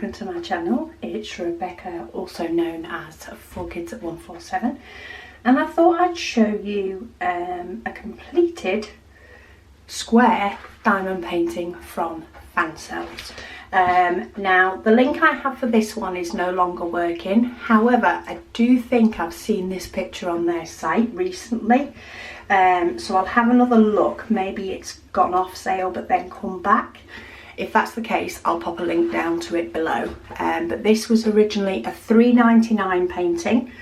welcome to my channel. It's Rebecca, also known as 4Kids at 147, and I thought I'd show you a completed square diamond painting from Fansells. Now the link I have for this one is no longer working, however I do think I've seen this picture on their site recently, so I'll have another look. Maybe it's gone off sale but then come back. If that's the case, I'll pop a link down to it below. But this was originally a £3.99 painting.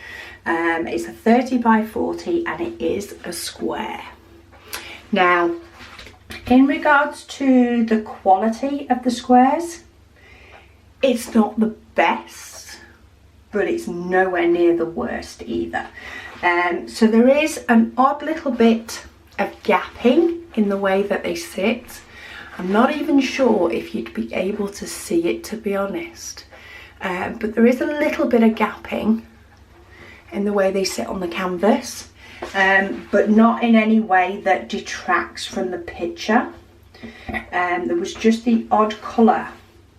It's a 30 by 40 and it is a square. Now, in regards to the quality of the squares, it's not the best, but it's nowhere near the worst either. So there is an odd little bit of gapping in the way that they sit. I'm not even sure if you'd be able to see it, to be honest, but there is a little bit of gapping in the way they sit on the canvas, but not in any way that detracts from the picture. There was just the odd colour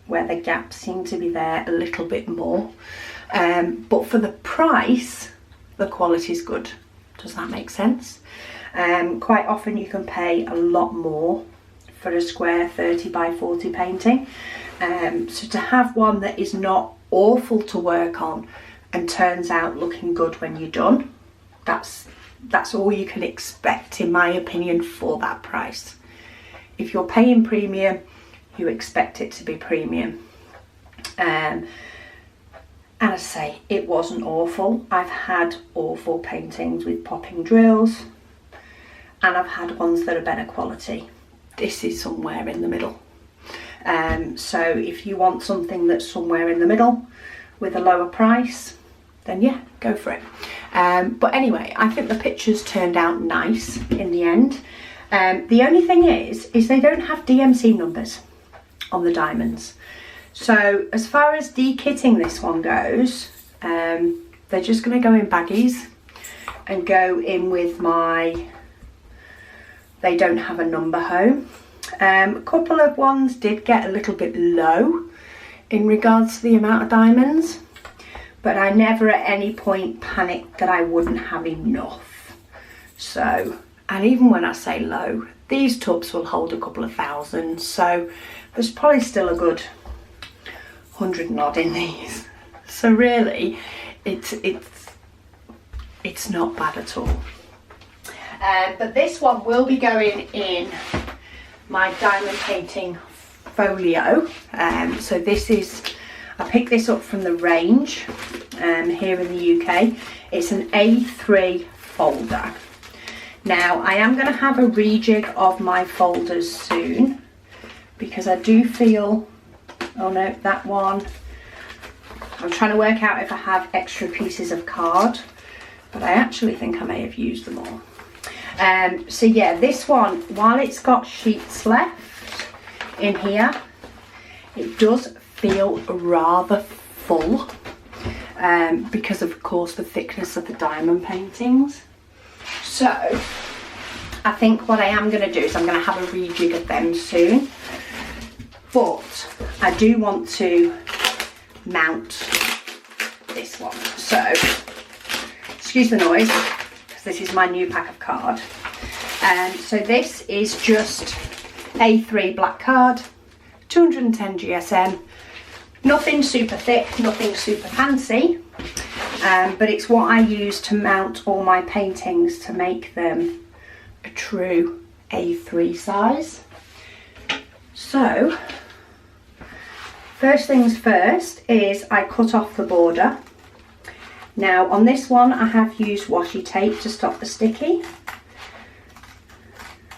where the gap seemed to be there a little bit more, but for the price, the quality is good. Does that make sense? Quite often you can pay a lot more for a square 30 by 40 painting, so to have one that is not awful to work on and turns out looking good when you're done, that's all you can expect, in my opinion, for that price. If you're paying premium, you expect it to be premium. And I say, it wasn't awful. I've had awful paintings with popping drills, and I've had ones that are better quality. This is somewhere in the middle. So if you want something that's somewhere in the middle with a lower price, then yeah, go for it. But anyway, I think the pictures turned out nice in the end. The only thing is they don't have DMC numbers on the diamonds. So as far as de-kitting this one goes, they're just going to go in baggies and go in with my they don't have a number home. A couple of ones did get a little bit low in regards to the amount of diamonds, but I never at any point panicked that I wouldn't have enough. So, and even when I say low, these tubs will hold a couple of thousand, so there's probably still a good 100 and odd in these. So really, it's not bad at all. But this one will be going in my diamond painting folio. So this is, I picked this up from the range here in the UK. It's an A3 folder. Now I am going to have a rejig of my folders soon, because I do feel, oh no, that one, I'm trying to work out if I have extra pieces of card, but I actually think I may have used them all. So yeah, this one, while it's got sheets left in here, it does feel rather full, because of course the thickness of the diamond paintings. So I think what I am going to do is I'm going to have a rejig of them soon, but I do want to mount this one. So excuse the noise, this is my new pack of card. So this is just A3 black card, 210 GSM, nothing super thick, nothing super fancy, but it's what I use to mount all my paintings to make them a true A3 size. So first things first is I cut off the border. Now on this one I have used washi tape to stop the sticky,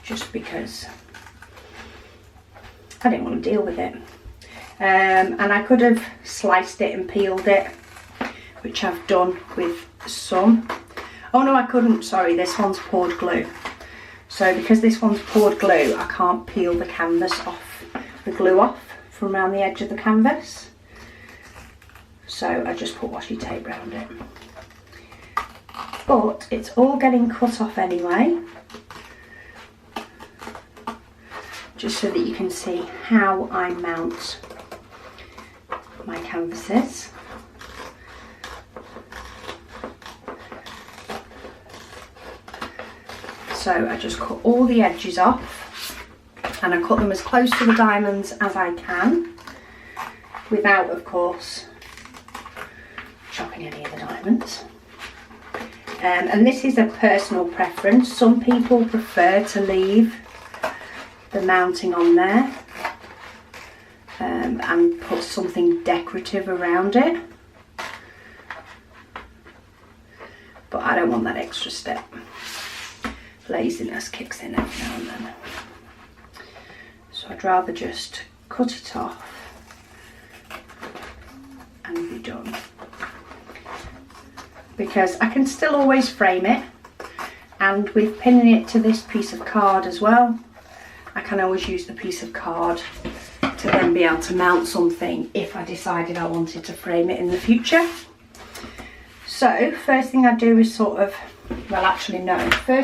just because I didn't want to deal with it. And I could have sliced it and peeled it, which I've done with some. Oh no, I couldn't, sorry, this one's poured glue. So because this one's poured glue, I can't peel the canvas off, the glue off from around the edge of the canvas. So I just put washi tape around it. But it's all getting cut off anyway, just so that you can see how I mount my canvases. So I just cut all the edges off, and I cut them as close to the diamonds as I can, without, of course, chopping any of the diamonds. And this is a personal preference. Some people prefer to leave the mounting on there and put something decorative around it, but I don't want that extra step. Laziness kicks in every now and then, so I'd rather just cut it off and be done, because I can still always frame it, and with pinning it to this piece of card as well, I can always use the piece of card to then be able to mount something if I decided I wanted to frame it in the future. So first thing I do is first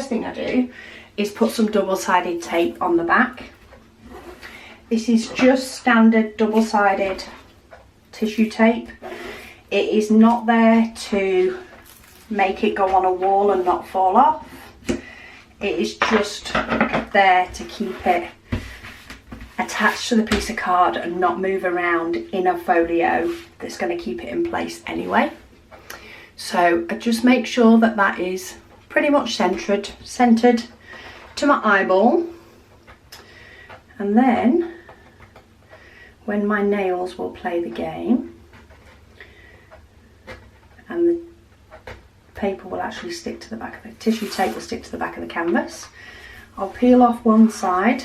thing I do is put some double-sided tape on the back. This is just standard double-sided tissue tape. It is not there to make it go on a wall and not fall off. It is just there to keep it attached to the piece of card and not move around in a folio that's going to keep it in place anyway. So I just make sure that that is pretty much centered to my eyeball, and then when my nails will play the game and the paper will actually stick to the back of the tissue tape will stick to the back of the canvas, I'll peel off one side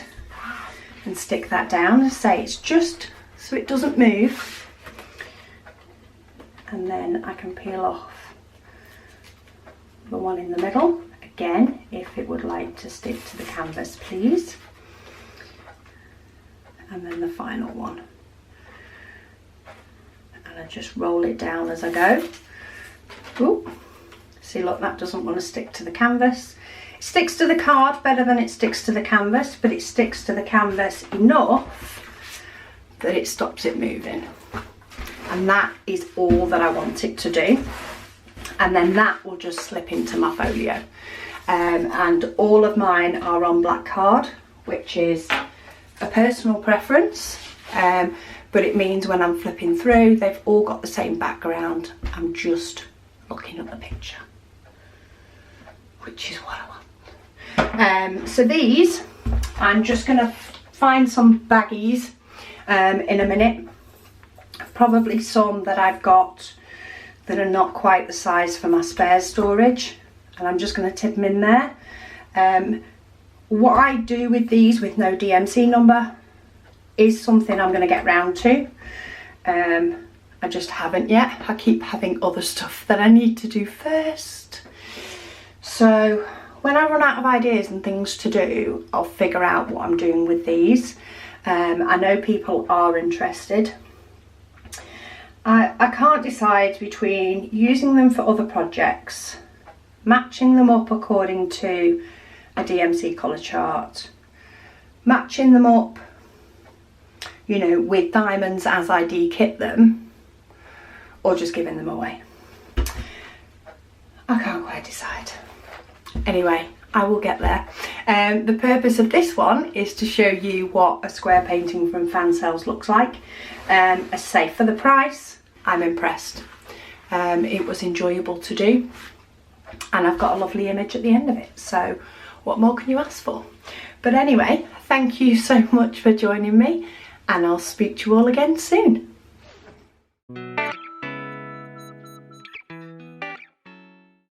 and stick that down. As I say, it's just so it doesn't move, and then I can peel off the one in the middle again if it would like to stick to the canvas, please, and then the final one, and I just roll it down as I go. Ooh, see, look, that doesn't want to stick to the canvas. It sticks to the card better than it sticks to the canvas, but it sticks to the canvas enough that it stops it moving, and that is all that I want it to do. And then that will just slip into my folio, and all of mine are on black card, which is a personal preference, but it means when I'm flipping through they've all got the same background. I'm just looking at the picture, which is what I want. So these, I'm just going to find some baggies in a minute, probably some that I've got that are not quite the size for my spare storage, and I'm just going to tip them in there. What I do with these with no DMC number is something I'm going to get round to. I just haven't yet. I keep having other stuff that I need to do first. So when I run out of ideas and things to do, I'll figure out what I'm doing with these. I know people are interested. I can't decide between using them for other projects, matching them up according to a DMC colour chart, matching them up, you know, with diamonds as I de-kit them, or just giving them away. I can't quite decide. Anyway, I will get there. The purpose of this one is to show you what a square painting from Fansells looks like. As I say, for the price, I'm impressed. It was enjoyable to do, and I've got a lovely image at the end of it, so what more can you ask for? But anyway, thank you so much for joining me, and I'll speak to you all again soon.